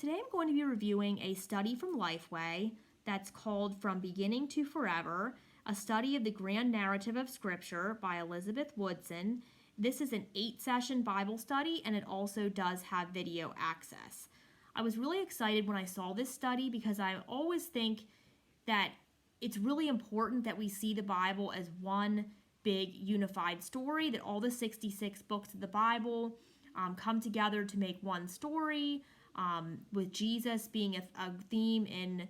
Today I'm going to be reviewing a study from Lifeway that's called From Beginning to Forever, a study of the grand narrative of Scripture by Elizabeth Woodson. This is an 8-session Bible study, and it also does have video access. I was really excited when I saw this study because I always think that it's really important that we see the Bible as one big unified story, that all the 66 books of the Bible come together to make one story, with Jesus being a theme in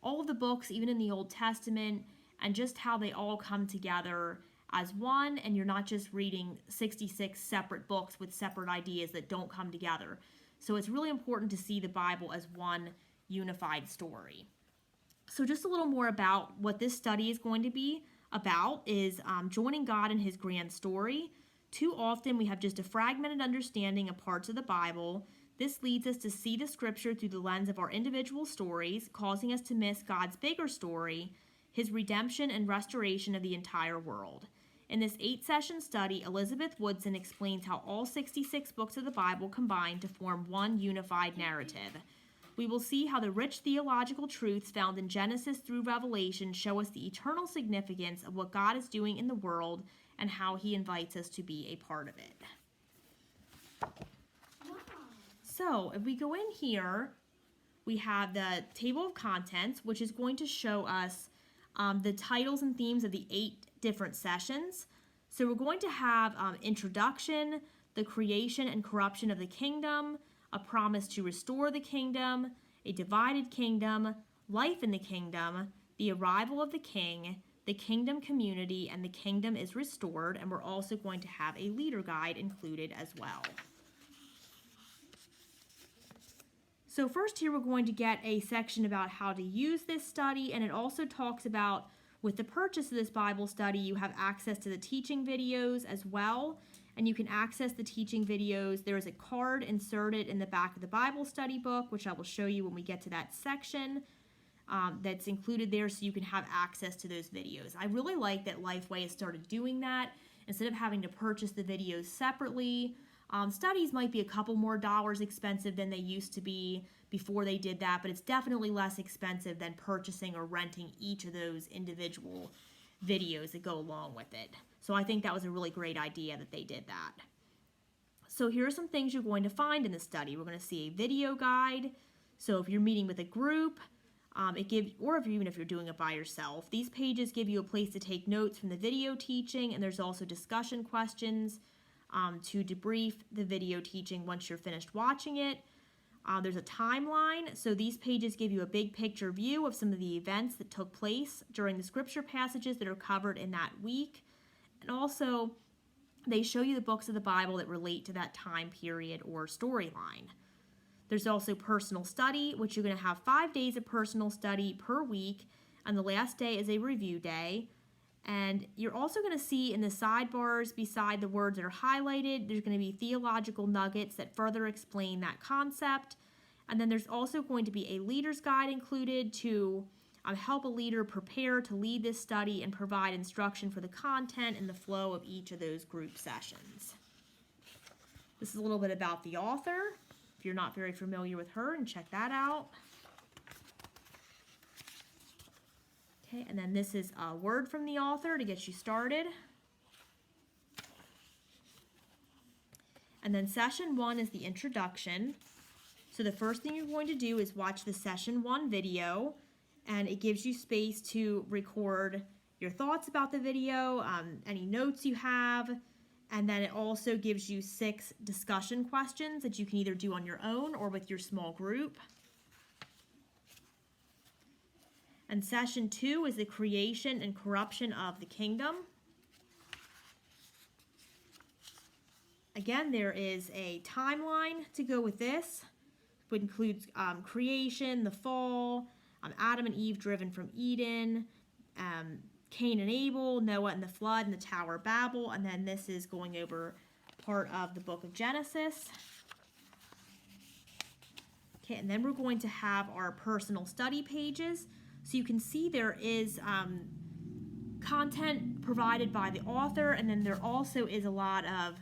all of the books, even in the Old Testament, and just how they all come together as one, and you're not just reading 66 separate books with separate ideas that don't come together. So it's really important to see the Bible as one unified story. So just a little more about what this study is going to be about is joining God in his grand story. Too often we have just a fragmented understanding of parts of the Bible. This leads us to see the scripture through the lens of our individual stories, causing us to miss God's bigger story, his redemption and restoration of the entire world. In this 8-session study, Elizabeth Woodson explains how all 66 books of the Bible combine to form one unified narrative. We will see how the rich theological truths found in Genesis through Revelation show us the eternal significance of what God is doing in the world and how he invites us to be a part of it. So if we go in here, we have the table of contents, which is going to show us the titles and themes of the 8 different sessions. So we're going to have introduction, the creation and corruption of the kingdom, a promise to restore the kingdom, a divided kingdom, life in the kingdom, the arrival of the king, the kingdom community, and the kingdom is restored. And we're also going to have a leader guide included as well. So first here we're going to get a section about how to use this study, and it also talks about with the purchase of this Bible study you have access to the teaching videos as well, and you can access the teaching videos. There is a card inserted in the back of the Bible study book, which I will show you when we get to that section, that's included there so you can have access to those videos. I really like that Lifeway has started doing that instead of having to purchase the videos separately. Studies might be a couple more dollars expensive than they used to be before they did that, but it's definitely less expensive than purchasing or renting each of those individual videos that go along with it. So I think that was a really great idea that they did that. So here are some things you're going to find in the study. We're going to see a video guide. So if you're meeting with a group, even if you're doing it by yourself, these pages give you a place to take notes from the video teaching, and there's also discussion questions to debrief the video teaching once you're finished watching it. There's a timeline, so these pages give you a big picture view of some of the events that took place during the scripture passages that are covered in that week. And also, they show you the books of the Bible that relate to that time period or storyline. There's also personal study, which you're going to have 5 days of personal study per week, and the last day is a review day. And you're also going to see in the sidebars beside the words that are highlighted, there's going to be theological nuggets that further explain that concept. And then there's also going to be a leader's guide included to help a leader prepare to lead this study and provide instruction for the content and the flow of each of those group sessions. This is a little bit about the author, if you're not very familiar with her, and check that out. Okay, and then this is a word from the author to get you started. And then session 1 is the introduction. So the first thing you're going to do is watch the session 1 video, and it gives you space to record your thoughts about the video, any notes you have, and then it also gives you 6 discussion questions that you can either do on your own or with your small group. And session 2 is the creation and corruption of the kingdom. Again, there is a timeline to go with this, which includes creation, the fall, Adam and Eve driven from Eden, Cain and Abel, Noah and the flood, and the Tower of Babel. And then this is going over part of the book of Genesis. Okay, and then we're going to have our personal study pages. So you can see there is content provided by the author, and then there also is a lot of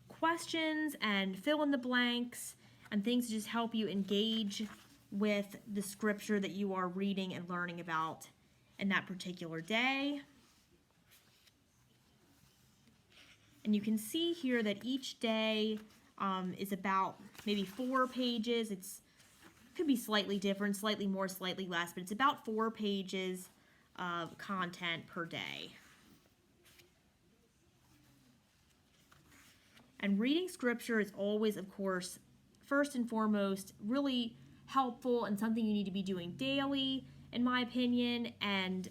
questions and fill in the blanks and things to just help you engage with the scripture that you are reading and learning about in that particular day. And you can see here that each day is about maybe 4 pages. It could be slightly different, slightly more, slightly less, but it's about 4 pages of content per day. And reading scripture is always, of course, first and foremost, really helpful and something you need to be doing daily, in my opinion, and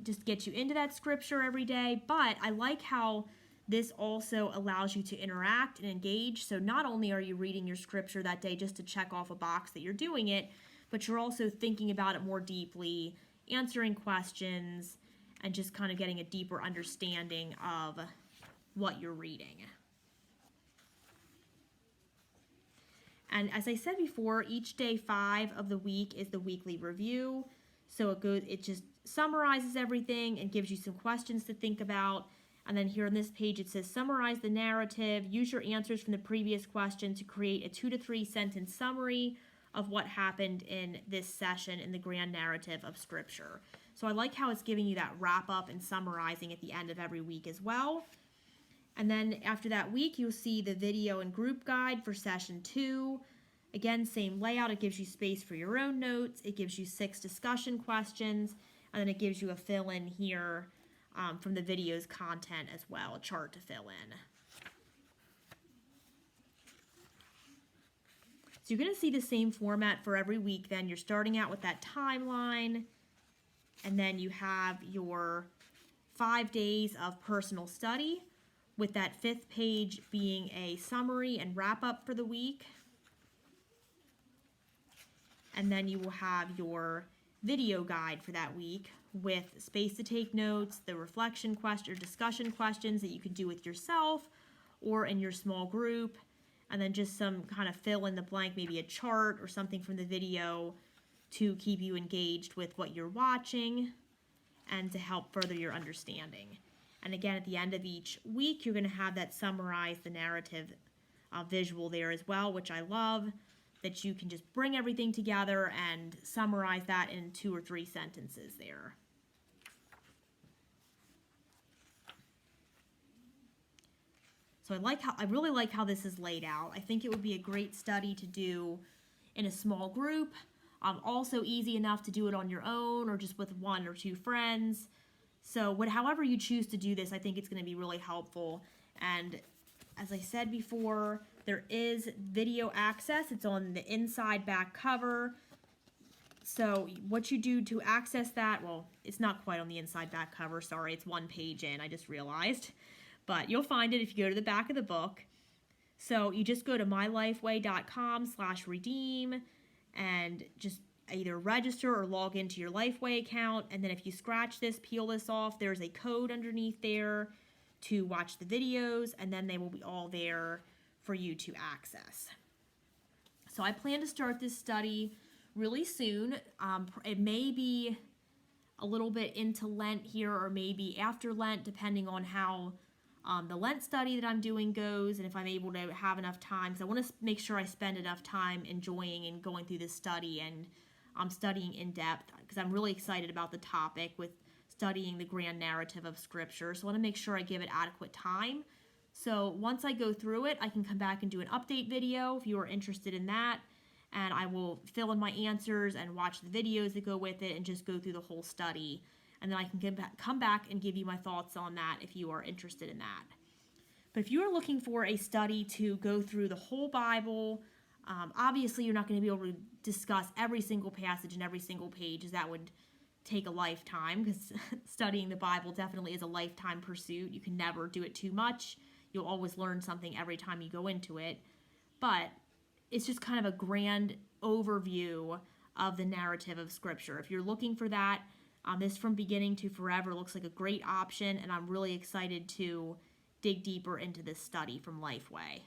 just get you into that scripture every day. But I like how this also allows you to interact and engage. So not only are you reading your scripture that day just to check off a box that you're doing it, but you're also thinking about it more deeply, answering questions, and just kind of getting a deeper understanding of what you're reading. And as I said before, each day 5 of the week is the weekly review. So it just summarizes everything and gives you some questions to think about. And then here on this page, it says, summarize the narrative, use your answers from the previous question to create a 2 to 3 sentence summary of what happened in this session in the grand narrative of Scripture. So I like how it's giving you that wrap up and summarizing at the end of every week as well. And then after that week, you'll see the video and group guide for session 2. Again, same layout. It gives you space for your own notes. It gives you 6 discussion questions. And then it gives you a fill-in here from the video's content as well, a chart to fill in. So you're going to see the same format for every week then. You're starting out with that timeline, and then you have your 5 days of personal study, with that 5th page being a summary and wrap-up for the week. And then you will have your video guide for that week with space to take notes, the reflection question or discussion questions that you can do with yourself or in your small group, and then just some kind of fill in the blank, maybe a chart or something from the video to keep you engaged with what you're watching and to help further your understanding. And again, at the end of each week, you're going to have that summarize the narrative visual there as well, which I love, that you can just bring everything together and summarize that in 2 or 3 sentences there. So I really like how this is laid out. I think it would be a great study to do in a small group. Also easy enough to do it on your own or just with 1 or 2 friends. So however you choose to do this, I think it's going to be really helpful. And as I said before, there is video access. It's on the inside back cover. So what you do to access that, well, it's not quite on the inside back cover. Sorry, it's 1 page in, I just realized. But you'll find it if you go to the back of the book. So you just go to mylifeway.com/redeem and just either register or log into your Lifeway account. And then if you scratch this, peel this off, there's a code underneath there to watch the videos, and then they will be all there for you to access. So I plan to start this study really soon. It may be a little bit into Lent here or maybe after Lent, depending on how the Lent study that I'm doing goes and if I'm able to have enough time, because I want to make sure I spend enough time enjoying and going through this study and studying in depth, because I'm really excited about the topic with studying the grand narrative of Scripture. So I want to make sure I give it adequate time. So once I go through it, I can come back and do an update video if you are interested in that. And I will fill in my answers and watch the videos that go with it and just go through the whole study. And then I can come back and give you my thoughts on that if you are interested in that. But if you are looking for a study to go through the whole Bible, obviously you're not going to be able to discuss every single passage and every single page, as that would take a lifetime, because studying the Bible definitely is a lifetime pursuit. You can never do it too much. You'll always learn something every time you go into it. But it's just kind of a grand overview of the narrative of Scripture. If you're looking for that, this From Beginning to Forever looks like a great option, and I'm really excited to dig deeper into this study from Lifeway.